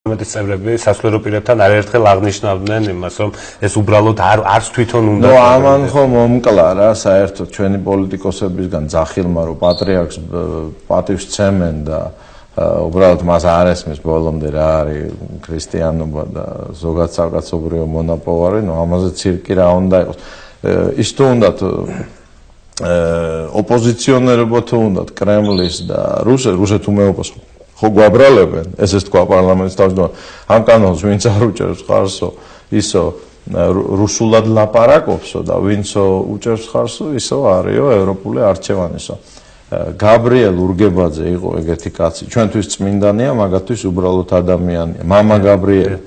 პარლამენტის წევრები სასულიერო პირებთან არაერთხელ აღნიშნავდნენ იმას, რომ ეს უბრალოდ არც თვითონ უნდა. ნუ ამან ხომ მომკლა რა, საერთოდ ჩვენი პოლიტიკოსებისგან ძახილმა რომ პატრიარქს პატივს ცემენ და უბრალოდ მას არ ესმის ბოლომდე რა არის ქრისტიანობა და ზოგადად საკაცობრიო მონაპოვარი, ნუ ამაზე ცირკი რა უნდა იყოს. ის თუ უნდათ ოპოზიციონერობა თუ უნდათ კრემლის და რუსეთუმეობას ხო გვაბრალებენ, ესეც თქვა პარლამენტის თავმჯდომარე. ამ კანონს ვინც არ უჭერს ხარსო, ისო რუსულად ლაპარაკობსო და ვინცო უჭერს ხარსო, ისო არისო ევროპული არჩევანისო. გაბრიელ ურგებაძე იყო ეგეთი კაცი. ჩვენთვის წმინდანია, მაგათთვის უბრალოდ ადამიანია. მამა გაბრიელი.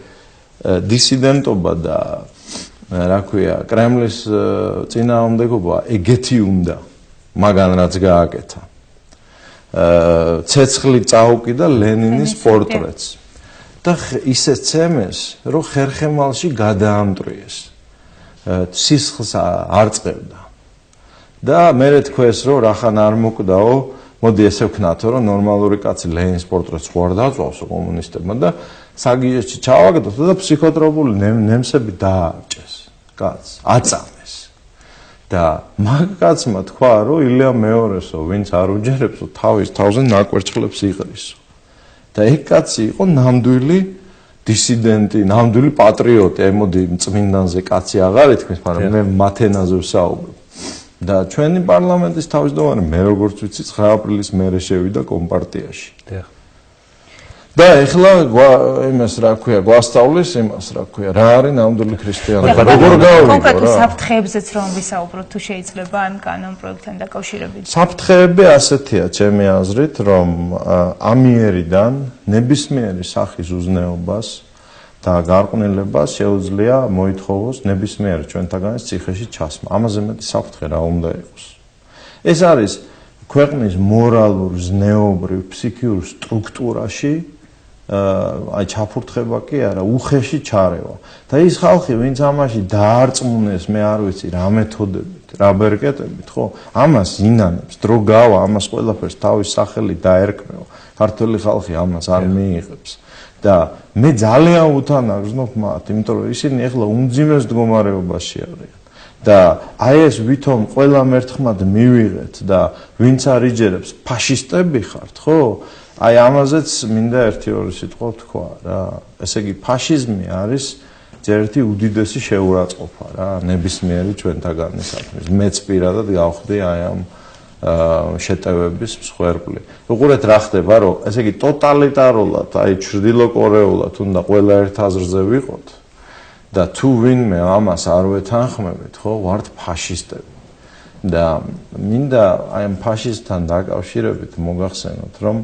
დისიდენტობა და რა ქვია, კრემლის წინააღმდეგობა ეგეთი უნდა, მაგან რაც გააკეთა. ცეცხლი წაუკიდა ლენინის პორტრეტს და ისე ცემეს, რომ ხერხემალში გადაამტრიეს. სისხლს არ წყევდა. და მერე თქვეს, რომ რახან არ მოკვდაო, მოდი ესე ვქნათო, რომ ნორმალური კაცი ლენინის პორტრეტს ხო არ დაწვავსო კომუნისტებმა და საგიჟეში ჩავაგდოთ და ფსიქოტროპული ნემსები დააჭეს. კაცს აწამეს. და მაგ კაცმა თქვა, რომ ილია მეორესო, ვინც არ უჯერებსო, თავის თავზე ნაკვერცხლებს იყრისო. და ეგ კაცი იყო ნამდვილი დისიდენტი, ნამდვილი პატრიოტი, მოდი წმინდანზე კაცი აღარ ითქმის, მაგრამ მე მათენაზე ვსაუბრობ. და ჩვენი პარლამენტის თავმჯდომარე მე როგორც ვიცი 9 აპრილის მერე შევიდა კომპარტიაში. და ეხლა იმას რა ქვია, გვასწავლის იმას რა ქვია, რა არის ნამდვილი ქრისტიანობა. როგორ გავიგო რა? კონკრეტულ საფრთხეებზეც რომ ვისაუბროთ, თუ შეიძლება ამ კანონ პროექტთან დაკავშირებით. საფრთხეები ასეთია, ჩემი აზრით, რომ ამიერიდან ნებისმიერი სახის უზნეობას და გარყვნილებას შეუძლია მოითხოვოს ნებისმიერი ჩვენთაგანის ციხეში ჩასმა. ამაზე მეტი საფრთხე რა უნდა იყოს. ეს არის ქვეყნის მორალურ, ზნეობრივ, ფსიქიურ სტრუქტურაში აი ჩაფურთხება კი არა, უხეში ჩარევა. და ის ხალხი, ვინც ამაში დაარწმუნეს, მე არ ვიცი რა მეთოდებით, რა ბერკეტებით, ხო? ამას ინანებს, დრო გავა, ამას ყველაფერს თავის სახელი დაერქმევა. ქართული ხალხი ამას არ მიიღებს. და მე ძალიან უთანაგრძნობ მათ, იმიტომ რომ ისინი ახლა უმძიმეს მდგომარეობაში არიან. და აი ეს ვითომ ყველა მერთხმად მივიღეთ და ვინც არ იჯერებს, ფაშისტები ხართ, ხო? აი ამაზეც მინდა 1-2 სიტყვა თქვა რა. ესე იგი ფაშიზმი არის ერთი უდიდესი შეურაცხყოფა რა, ნებისმიერი ჩვენთაგანისათვის. მეც პირადად გავხდი აი ამ შეტევების მსხვერპლი. უყურეთ რა ხდება, რომ ესე იგი ტოტალიტარულად, აი ჩრდილოკორეულად უნდა ყველა ერთ აზრზე ვიყოთ და თუ ვინმე ამას არ ვეთანხმებით, ხო, ვართ ფაშისტები. და მინდა აი ამ ფაშისტთან დაკავშირებით მოგახსენოთ, რომ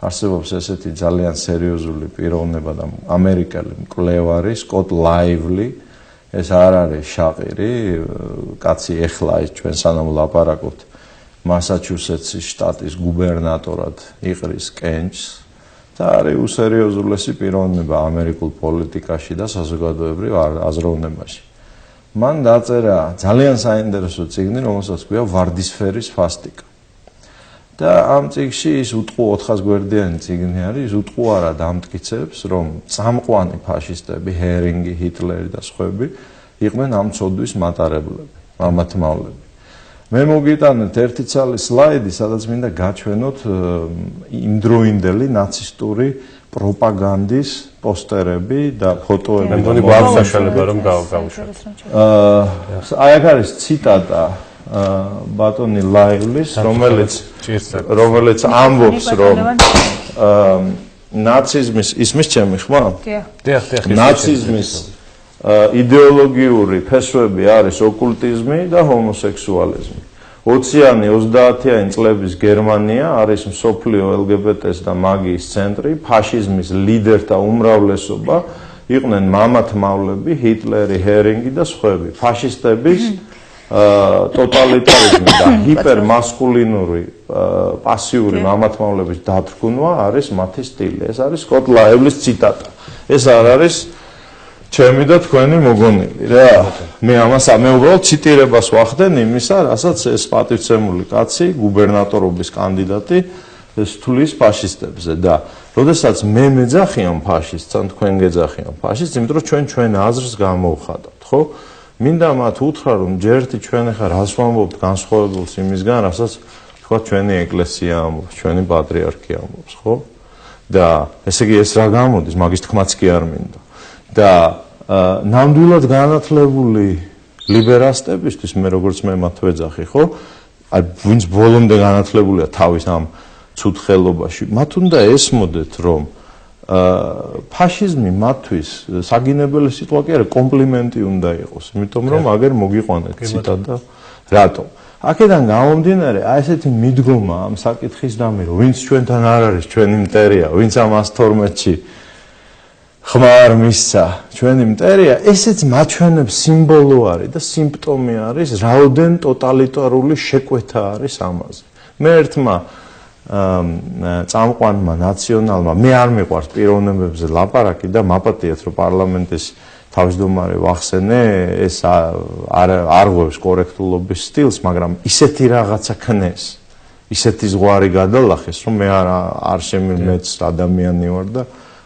არსებობს ესეთი ძალიან სერიოზული პიროვნება და ამერიკელი მკვლევარი სკოტ ლაივლი, ეს არ არის შაყირი, კაცი ეხლა ის ჩვენ სანამ ლაპარაკობთ მასაჩუსეტსის შტატის გუბერნატორად იყრის კენჭს და არის უსერიოზულესი პიროვნება ამერიკულ პოლიტიკაში და საზოგადოებრივ აზროვნებაში. მან დაწერა ძალიან საინტერესო წიგნი, რომელსაც ქვია ვარდისფერის ფასტიკა. და ამ წიგნში ის უტყუ 400 გვერდიანი წიგნი არის, ის უტყუარად ამტკიცებს, რომ წამყვანი ფაშისტები, ჰერინგი, ჰიტლერი და სხვები იყვნენ ამ ცოდვის მატარებლები, მამათმავლები. მე მოგიტანეთ ერთი ცალი სლაიდი, სადაც მინდა გაჩვენოთ იმდროინდელი ნაცისტური პროპაგანდის პოსტერები და ფოტოები. მე მგონი გვაქვს საშუალება რომ გავუშვათ. აი აქ არის ციტატა ბატონი ლაივლის, რომელიც ამბობს, რომ ნაციზმის ისმის ჩემი ხმა? დიახ. ნაციზმის იდეოლოგიური ფესვები არის ოკულტიზმი და ჰომოსექსუალიზმი. 20-იანი 30-იანი წლების გერმანია არის მსოფლიო LGBT-ს და მაგიის ცენტრი, ფაშიზმის ლიდერთა უმრავლესობა იყვნენ მამათმავლები, ჰიტლერი, ჰერინგი და სხვები. ფაშისტების ტოტალიტარიზმი და ჰიპერმასკულინური პასიური მამათმავლების დათრგუნვა არის მათი სტილი. ეს არის სკოტ ლაივლის ციტატა. ეს არ არის ჩემი და თქვენი მოგონილი რა. მე უბრალოდ ციტირებას ვახდენ იმისა, რასაც ეს პატივცემული კაცი, გუბერნატორობის კანდიდატი თulis ფაშისტებზე და როდესაც მე მეძახიან ფაშისტს, ან თქვენ გეძახიან ფაშისტს, იმიტომ რომ ჩვენ აზრს გამოვხატავთ, ხო? მინდა მათ უთხრა რომ ჯერთი ჩვენ ახლა რას ვამბობთ განსხვავებულს იმისგან, რასაც თქვა ჩვენი ეკლესია ამბობს, ჩვენი პატრიარქი ამბობს, ხო? და ესე იგი ეს რა გამოდის, მაგის თქმაც კი არ მინდა. და ნამდვილად განათლებული ლიბერასტებისთვის მე როგორც მე მათ ვეძახი, ხო? აი ვინც ბოლომდე განათლებულია თავის ამ ცუდ ხელობაში, მათ უნდა ესმოდეთ, რომ ფაშიზმი მათთვის საგინებელი სიტყვა კი არა, კომპლიმენტი უნდა იყოს, იმიტომ რომ აგერ მოგიყვანეთ ციტატ და რატომ? აქედან გამომდინარე, აი ესეთი მიდგომა ამ საკითხის დამე, რომ ვინც ჩვენთან არ არის, ჩვენი მტერია, ვინც ამ 112-ში ხმა არ მისცა, ჩვენი მტერია, ესეც მაჩვენებს სიმბოლო არის და სიმპტომი არის, რაოდენ ტოტალიტარული შეკვეთა არის ამაზე. მე ერთმა წამყვანმა ნაციონალმა მე არ მიყვარს პიროვნებებზე ლაპარაკი და მაპატიეთ რომ პარლამენტის თავმჯდომარე ვახსენე ეს არ ღვევს კორექტულობის სტილს, მაგრამ ისეთი რაღაცა ქნეს, ისეთი ზღვარი გადალახეს, რომ მე არ შემეც ადამიანი ვარ და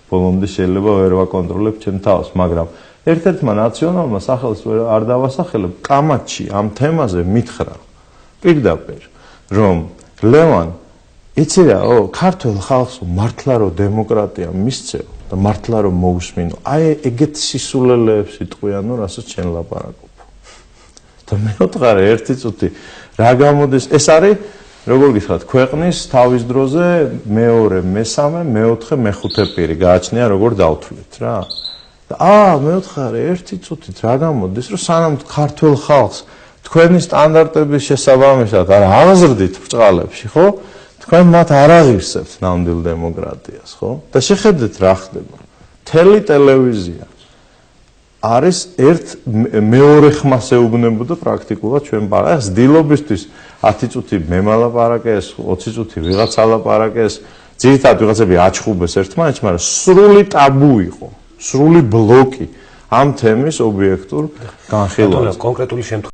ბოლომდე შეიძლება ვერ ვაკონტროლებ ჩემ თავს, მაგრამ ერთ-ერთმა ნაციონალმა სახელს არ დავასახელებ, კამათში ამ თემაზე მითხრა პირდაპირ, რომ ლევან იცი რა, ქართულ ხალხს მართლა რომ დემოკრატია მისცევ და მართლა რომ მოусმინო, აი ეგეთ სისულელეებს იტყვიანო, რასაც შენ ლაპარაკობ. და მე ვთქარე ერთი წუთი რა გამოდის, ეს არის როგორ გითხრათ, ქვეყნის თავის დროზე მეორე, მესამე, მეოთხე, მეხუთე პირი გააჩნია როგორ დავთვლით რა. და მე ვთქარე ერთი წუთით რა გამოდის, რომ სანამ ქართულ ხალხს თქვენი სტანდარტების შესაბამისად არ აღზრდით ბრჭყალებში, ხო? თქვენ მათ არ აღირსებთ ნამდვილ დემოკრატიას, ხო? და შეხედეთ რა ხდება. მთელი ტელევიზია არის მეორე ხმას ეუბნებოდა პრაქტიკულად ჩვენ პარაკს დილობისთვის 10 წუთი მე მალაპარაკეს, 20 წუთი ვიღაცა ლაპარაკეს, ძირითადად ვიღაცები აჩხუბეს ერთმანეთს, მაგრამ სრული ტაბუ იყო, სრული ბლოკი ამ თემის ობიექტურ განხილვაზე. კონკრეტული შემთხვევა